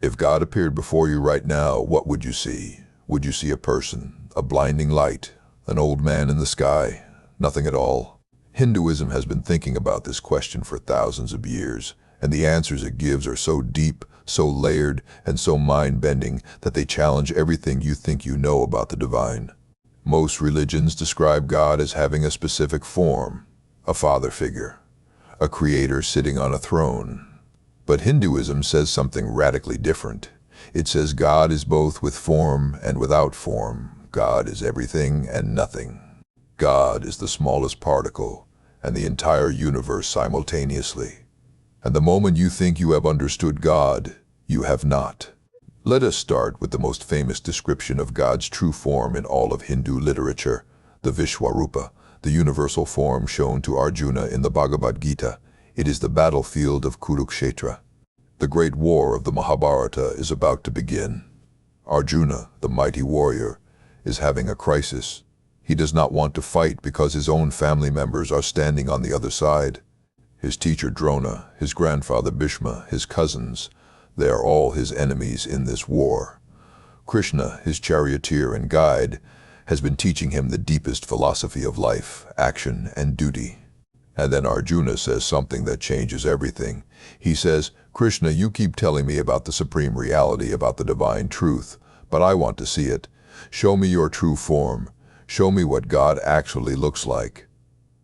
If God appeared before you right now, what would you see? Would you see a person, a blinding light, an old man in the sky, nothing at all? Hinduism has been thinking about this question for thousands of years, and the answers it gives are so deep, so layered, and so mind-bending that they challenge everything you think you know about the divine. Most religions describe God as having a specific form, a father figure, a creator sitting on a throne. But Hinduism says something radically different. It says God is both with form and without form. God is everything and nothing. God is the smallest particle and the entire universe simultaneously. And the moment you think you have understood God, you have not. Let us start with the most famous description of God's true form in all of Hindu literature, the Vishwarupa, the universal form shown to Arjuna in the Bhagavad Gita. It is the battlefield of Kurukshetra. The great war of the Mahabharata is about to begin. Arjuna, the mighty warrior, is having a crisis. He does not want to fight because his own family members are standing on the other side. His teacher Drona, his grandfather Bhishma, his cousins, they are all his enemies in this war. Krishna, his charioteer and guide, has been teaching him the deepest philosophy of life, action, and duty. And then Arjuna says something that changes everything. He says, "Krishna, you keep telling me about the supreme reality, about the divine truth, but I want to see it. Show me your true form. Show me what God actually looks like."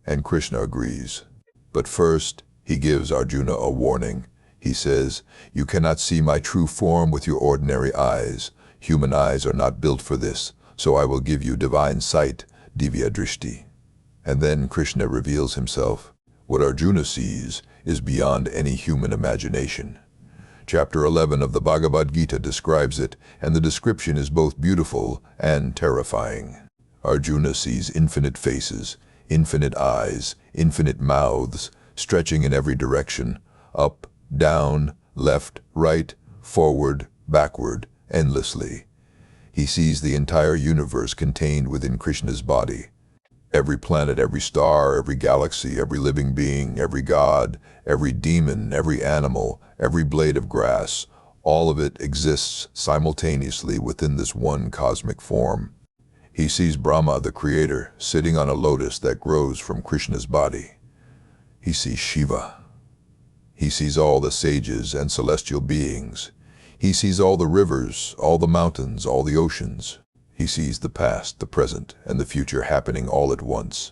And Krishna agrees. But first, he gives Arjuna a warning. He says, "You cannot see my true form with your ordinary eyes. Human eyes are not built for this, so I will give you divine sight, divya drishti." And then Krishna reveals himself. What Arjuna sees is beyond any human imagination. Chapter 11 of the Bhagavad Gita describes it, and the description is both beautiful and terrifying. Arjuna sees infinite faces, infinite eyes, infinite mouths, stretching in every direction, up, down, left, right, forward, backward, endlessly. He sees the entire universe contained within Krishna's body. Every planet, every star, every galaxy, every living being, every god, every demon, every animal, every blade of grass, all of it exists simultaneously within this one cosmic form. He sees Brahma, the creator, sitting on a lotus that grows from Krishna's body. He sees Shiva. He sees all the sages and celestial beings. He sees all the rivers, all the mountains, all the oceans. He sees the past, the present, and the future happening all at once.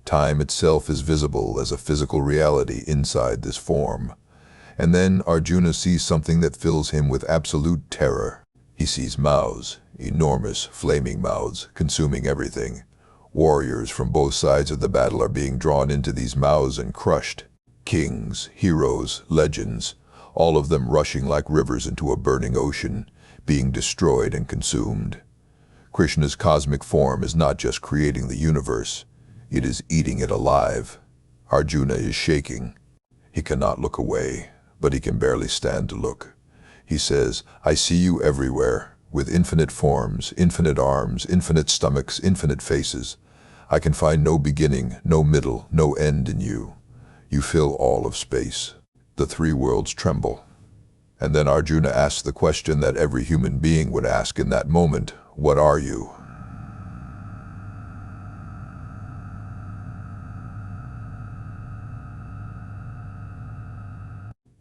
Time itself is visible as a physical reality inside this form. And then Arjuna sees something that fills him with absolute terror. He sees mouths, enormous, flaming mouths, consuming everything. Warriors from both sides of the battle are being drawn into these mouths and crushed. Kings, heroes, legends, all of them rushing like rivers into a burning ocean, being destroyed and consumed. Krishna's cosmic form is not just creating the universe, it is eating it alive. Arjuna is shaking. He cannot look away, but he can barely stand to look. He says, "I see you everywhere, with infinite forms, infinite arms, infinite stomachs, infinite faces. I can find no beginning, no middle, no end in you. You fill all of space." The three worlds tremble. And then Arjuna asks the question that every human being would ask in that moment, "What are you?"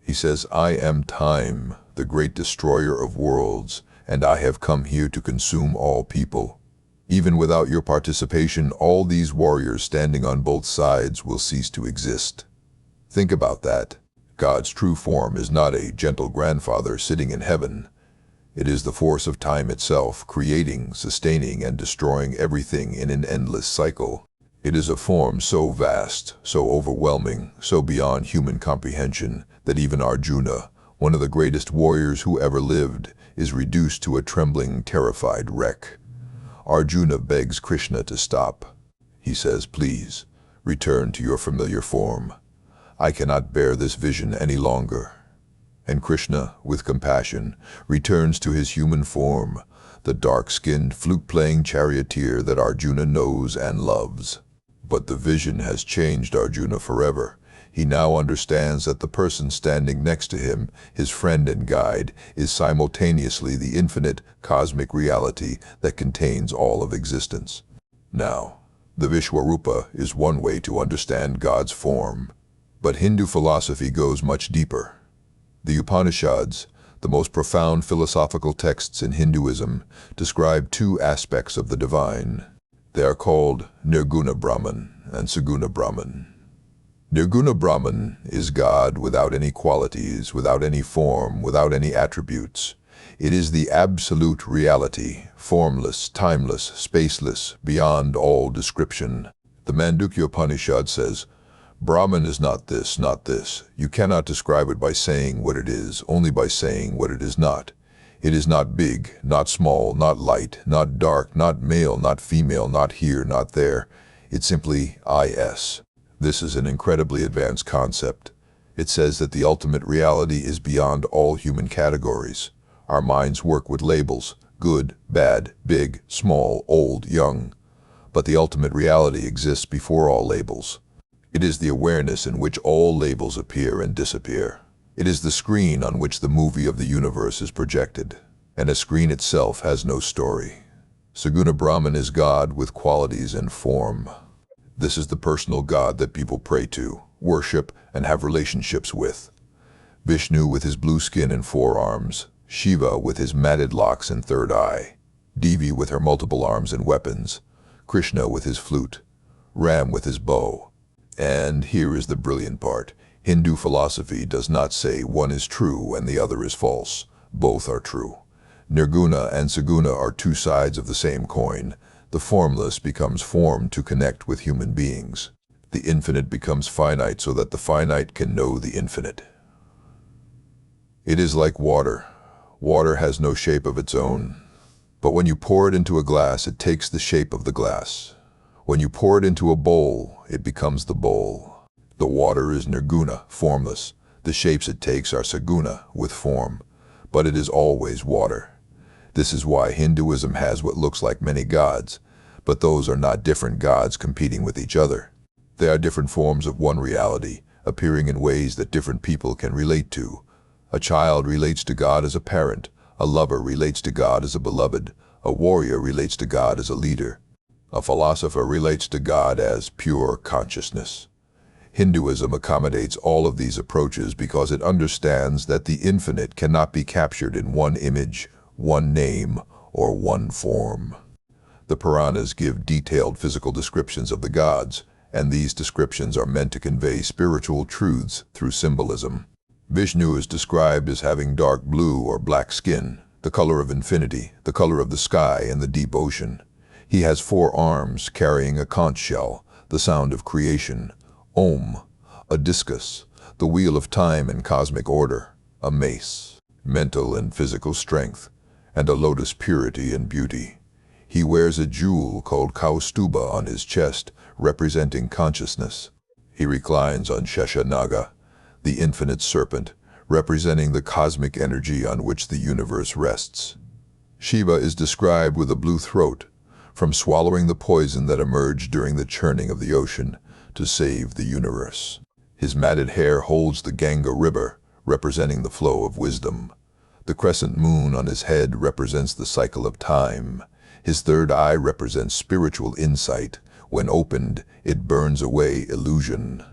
He says, "I am time, the great destroyer of worlds, and I have come here to consume all people. Even without your participation, all these warriors standing on both sides will cease to exist." Think about that. God's true form is not a gentle grandfather sitting in heaven. It is the force of time itself, creating, sustaining, and destroying everything in an endless cycle. It is a form so vast, so overwhelming, so beyond human comprehension, that even Arjuna, one of the greatest warriors who ever lived, is reduced to a trembling, terrified wreck. Arjuna begs Krishna to stop. He says, "Please, return to your familiar form. I cannot bear this vision any longer." And Krishna, with compassion, returns to his human form, the dark-skinned, flute-playing charioteer that Arjuna knows and loves. But the vision has changed Arjuna forever. He now understands that the person standing next to him, his friend and guide, is simultaneously the infinite cosmic reality that contains all of existence. Now, the Vishwarupa is one way to understand God's form, but Hindu philosophy goes much deeper. The Upanishads, the most profound philosophical texts in Hinduism, describe two aspects of the divine. They are called Nirguna Brahman and Saguna Brahman. Nirguna Brahman is God without any qualities, without any form, without any attributes. It is the absolute reality, formless, timeless, spaceless, beyond all description. The Mandukya Upanishad says, Brahman is not this, not this. You cannot describe it by saying what it is, only by saying what it is not. It is not big, not small, not light, not dark, not male, not female, not here, not there. It's simply is. This is an incredibly advanced concept. It says that the ultimate reality is beyond all human categories. Our minds work with labels, good, bad, big, small, old, young. But the ultimate reality exists before all labels. It is the awareness in which all labels appear and disappear. It is the screen on which the movie of the universe is projected, and a screen itself has no story. Saguna Brahman is God with qualities and form. This is the personal God that people pray to, worship, and have relationships with. Vishnu with his blue skin and 4 arms, Shiva with his matted locks and third eye, Devi with her multiple arms and weapons, Krishna with his flute, Ram with his bow. And here is the brilliant part. Hindu philosophy does not say one is true and the other is false. Both are true. Nirguna and Saguna are two sides of the same coin. The formless becomes form to connect with human beings. The infinite becomes finite so that the finite can know the infinite. It is like water. Water has no shape of its own. But when you pour it into a glass, it takes the shape of the glass. When you pour it into a bowl, it becomes the bowl. The water is nirguna, formless. The shapes it takes are saguna, with form. But it is always water. This is why Hinduism has what looks like many gods, but those are not different gods competing with each other. They are different forms of one reality, appearing in ways that different people can relate to. A child relates to God as a parent, a lover relates to God as a beloved, a warrior relates to God as a leader. A philosopher relates to God as pure consciousness. Hinduism accommodates all of these approaches because it understands that the infinite cannot be captured in one image, one name, or one form. The Puranas give detailed physical descriptions of the gods, and these descriptions are meant to convey spiritual truths through symbolism. Vishnu is described as having dark blue or black skin, the color of infinity, the color of the sky and the deep ocean. He has 4 arms carrying a conch shell, the sound of creation, Om, a discus, the wheel of time and cosmic order, a mace, mental and physical strength, and a lotus purity and beauty. He wears a jewel called Kaustuba on his chest, representing consciousness. He reclines on Sheshanaga, the infinite serpent, representing the cosmic energy on which the universe rests. Shiva is described with a blue throat, from swallowing the poison that emerged during the churning of the ocean to save the universe. His matted hair holds the Ganga River, representing the flow of wisdom. The crescent moon on his head represents the cycle of time. His third eye represents spiritual insight. When opened, it burns away illusion.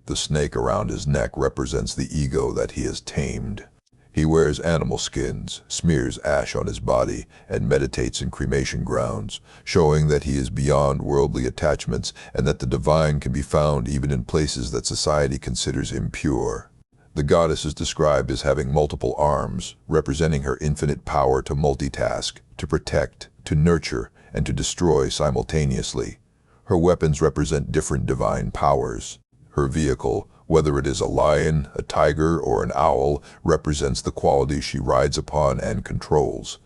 The snake around his neck represents the ego that he has tamed. He wears animal skins, smears ash on his body, and meditates in cremation grounds, showing that he is beyond worldly attachments and that the divine can be found even in places that society considers impure. The goddess is described as having multiple arms, representing her infinite power to multitask, to protect, to nurture, and to destroy simultaneously. Her weapons represent different divine powers. Her vehicle, whether it is a lion, a tiger, or an owl, represents the qualities she rides upon and controls.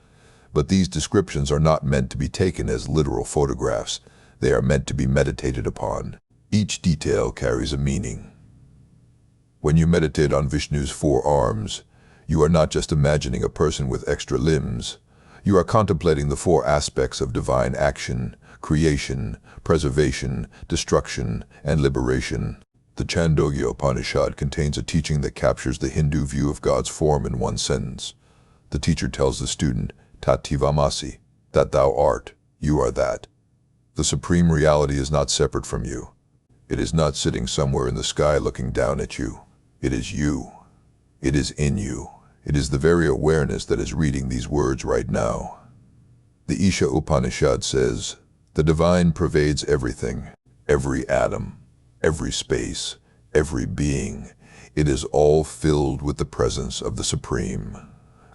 But these descriptions are not meant to be taken as literal photographs. They are meant to be meditated upon. Each detail carries a meaning. When you meditate on Vishnu's 4 arms, you are not just imagining a person with extra limbs. You are contemplating the 4 aspects of divine action: creation, preservation, destruction, and liberation. The Chandogya Upanishad contains a teaching that captures the Hindu view of God's form in one sentence. The teacher tells the student, Tatvamasi, that thou art, you are that. The supreme reality is not separate from you. It is not sitting somewhere in the sky looking down at you. It is you. It is in you. It is the very awareness that is reading these words right now. The Isha Upanishad says, the divine pervades everything, every atom, every space, every being. It is all filled with the presence of the Supreme.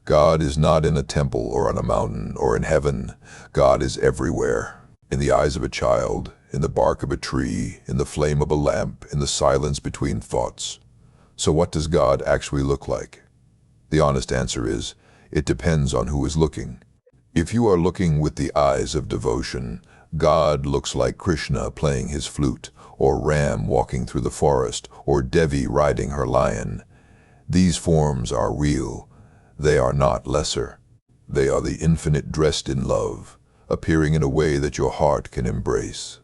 God is not in a temple or on a mountain or in heaven. God is everywhere. In the eyes of a child, in the bark of a tree, in the flame of a lamp, in the silence between thoughts. So what does God actually look like? The honest answer is, it depends on who is looking. If you are looking with the eyes of devotion, God looks like Krishna playing his flute, or Ram walking through the forest, or Devi riding her lion. These forms are real. They are not lesser. They are the infinite dressed in love, appearing in a way that your heart can embrace.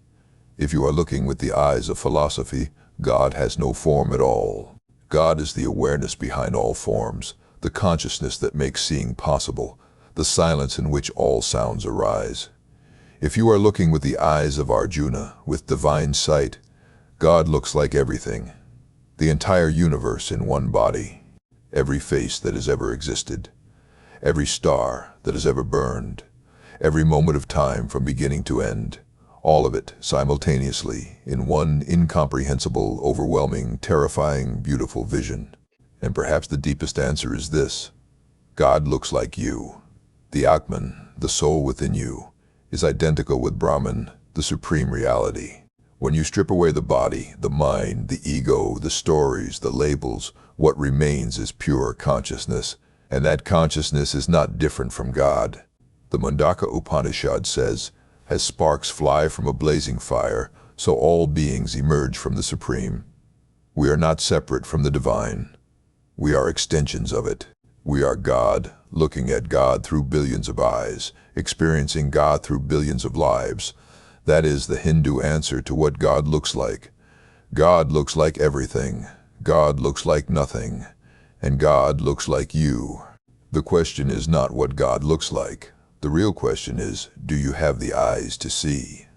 If you are looking with the eyes of philosophy, God has no form at all. God is the awareness behind all forms, the consciousness that makes seeing possible, the silence in which all sounds arise. If you are looking with the eyes of Arjuna, with divine sight, God looks like everything, the entire universe in one body, every face that has ever existed, every star that has ever burned, every moment of time from beginning to end, all of it simultaneously in one incomprehensible, overwhelming, terrifying, beautiful vision. And perhaps the deepest answer is this: God looks like you. The Atman, the soul within you, is identical with Brahman, the supreme reality. When you strip away the body, the mind, the ego, the stories, the labels, what remains is pure consciousness, and that consciousness is not different from God. The Mundaka Upanishad says, as sparks fly from a blazing fire, so all beings emerge from the Supreme. We are not separate from the divine. We are extensions of it. We are God, looking at God through billions of eyes, experiencing God through billions of lives. That is the Hindu answer to what God looks like. God looks like everything. God looks like nothing. And God looks like you. The question is not what God looks like. The real question is, do you have the eyes to see?